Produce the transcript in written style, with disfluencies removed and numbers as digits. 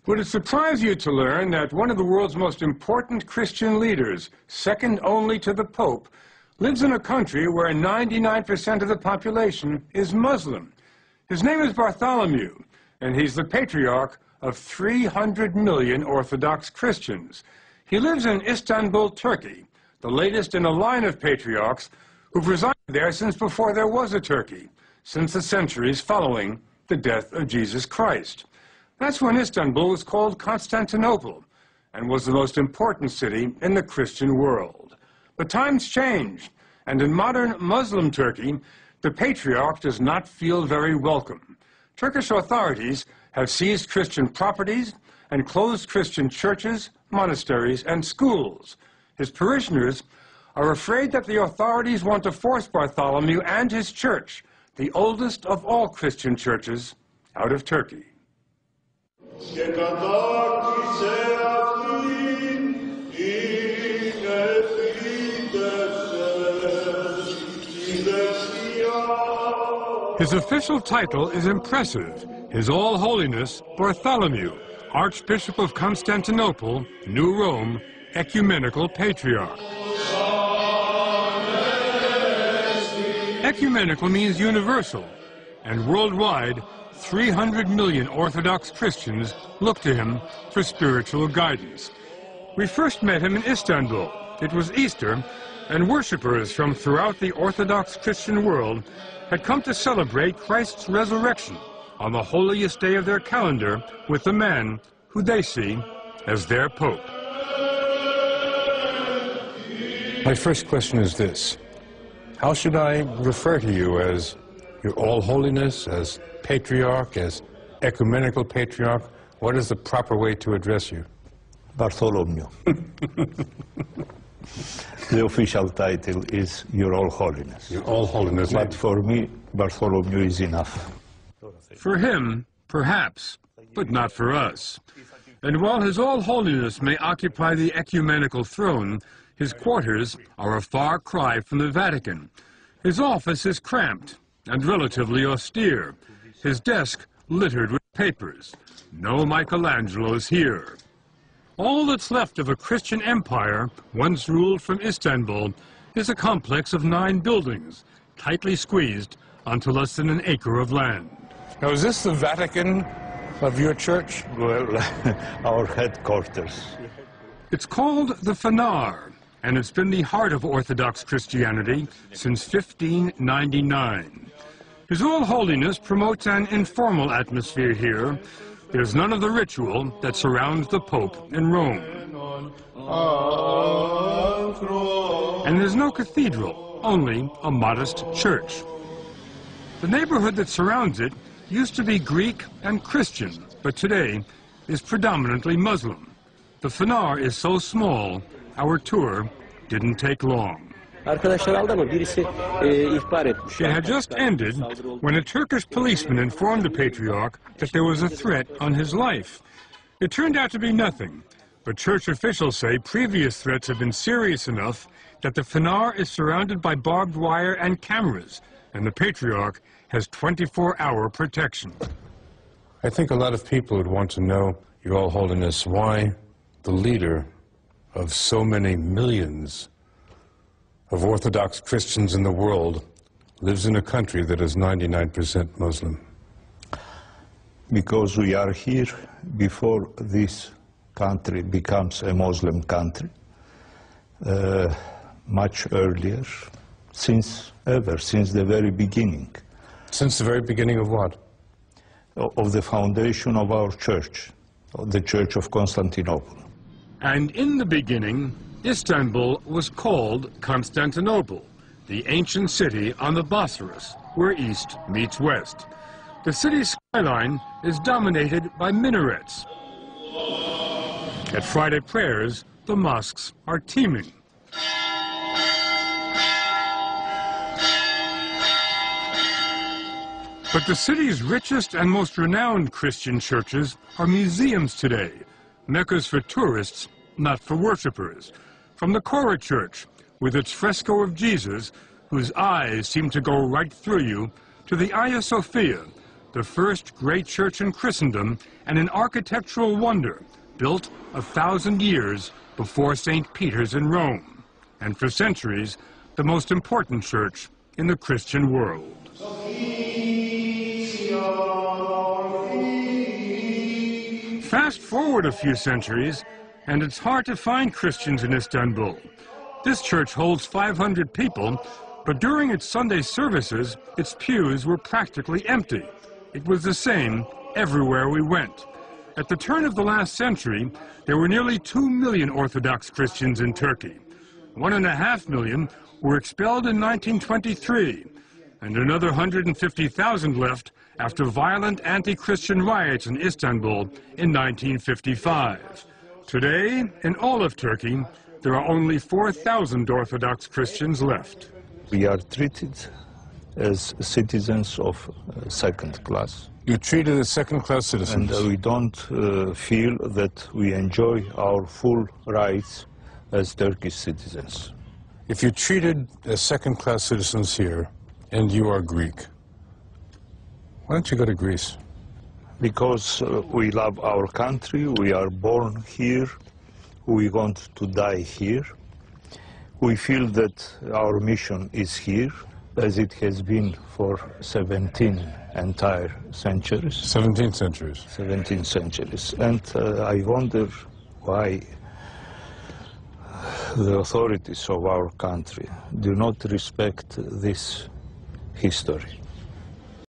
Would it surprise you to learn that one of the world's most important Christian leaders, second only to the Pope, lives in a country where 99% of the population is Muslim? His name is Bartholomew, and he's the patriarch of 300 million Orthodox Christians. He lives in Istanbul, Turkey, the latest in a line of patriarchs who've resided there since before there was a Turkey, since the centuries following the death of Jesus Christ. That's when Istanbul was called Constantinople and was the most important city in the Christian world. But times changed, and in modern Muslim Turkey, the patriarch does not feel very welcome. Turkish authorities have seized Christian properties and closed Christian churches, monasteries, and schools. His parishioners are afraid that the authorities want to force Bartholomew and his church, the oldest of all Christian churches, out of Turkey. His official title is impressive. His All Holiness Bartholomew, Archbishop of Constantinople, New Rome, Ecumenical Patriarch. Ecumenical means universal, and worldwide, 300 million Orthodox Christians look to him for spiritual guidance. We first met him in Istanbul. It was Easter, and worshippers from throughout the Orthodox Christian world had come to celebrate Christ's resurrection on the holiest day of their calendar with the man who they see as their Pope. My first question is this: how should I refer to you? As your All Holiness, as Patriarch, as Ecumenical Patriarch? What is the proper way to address you? Bartholomew. The official title is Your All Holiness. Your All Holiness. But for me, Bartholomew is enough. For him, perhaps, but not for us. And while His All Holiness may occupy the ecumenical throne, his quarters are a far cry from the Vatican. His office is cramped and relatively austere. His desk littered with papers. No Michelangelos here. All that's left of a Christian empire, once ruled from Istanbul, is a complex of 9 buildings, tightly squeezed onto less than an acre of land. Now, is this the Vatican of your church? Well, our headquarters. It's called the Fanar, and it's been the heart of Orthodox Christianity since 1599. His All Holiness promotes an informal atmosphere here. There's none of the ritual that surrounds the Pope in Rome. And there's no cathedral, only a modest church. The neighborhood that surrounds it used to be Greek and Christian, but today is predominantly Muslim. The Fanar is so small, our tour didn't take long. It had just ended when a Turkish policeman informed the Patriarch that there was a threat on his life. It turned out to be nothing, but church officials say previous threats have been serious enough that the Fanar is surrounded by barbed wire and cameras, and the Patriarch has 24-hour protection. I think a lot of people would want to know, Your All Holiness, why the leader of so many millions of Orthodox Christians in the world lives in a country that is 99% Muslim. Because we are here before this country becomes a Muslim country, much earlier, since the very beginning. Since the very beginning of what? Of the foundation of our church, the Church of Constantinople. And in the beginning, Istanbul was called Constantinople, the ancient city on the Bosphorus, where east meets west. The city's skyline is dominated by minarets. At Friday prayers, the mosques are teeming. But the city's richest and most renowned Christian churches are museums today, meccas for tourists, not for worshippers. From the Cora Church, with its fresco of Jesus, whose eyes seem to go right through you, to the Hagia Sophia, the first great church in Christendom and an architectural wonder, built 1,000 years before St. Peter's in Rome, and for centuries, the most important church in the Christian world. Fast forward a few centuries, and it's hard to find Christians in Istanbul. This church holds 500 people, but during its Sunday services, its pews were practically empty. It was the same everywhere we went. At the turn of the last century, there were nearly 2 million Orthodox Christians in Turkey. 1.5 million were expelled in 1923, and another 150,000 left after violent anti-Christian riots in Istanbul in 1955. Today, in all of Turkey, there are only 4,000 Orthodox Christians left. We are treated as citizens of second class. You're treated as second-class citizens. And we don't feel that we enjoy our full rights as Turkish citizens. If you're treated as second-class citizens here, and you are Greek, why don't you go to Greece? Because we love our country, we are born here, we want to die here. We feel that our mission is here, as it has been for 17 entire centuries. 17 centuries. 17 centuries. And I wonder why the authorities of our country do not respect this history.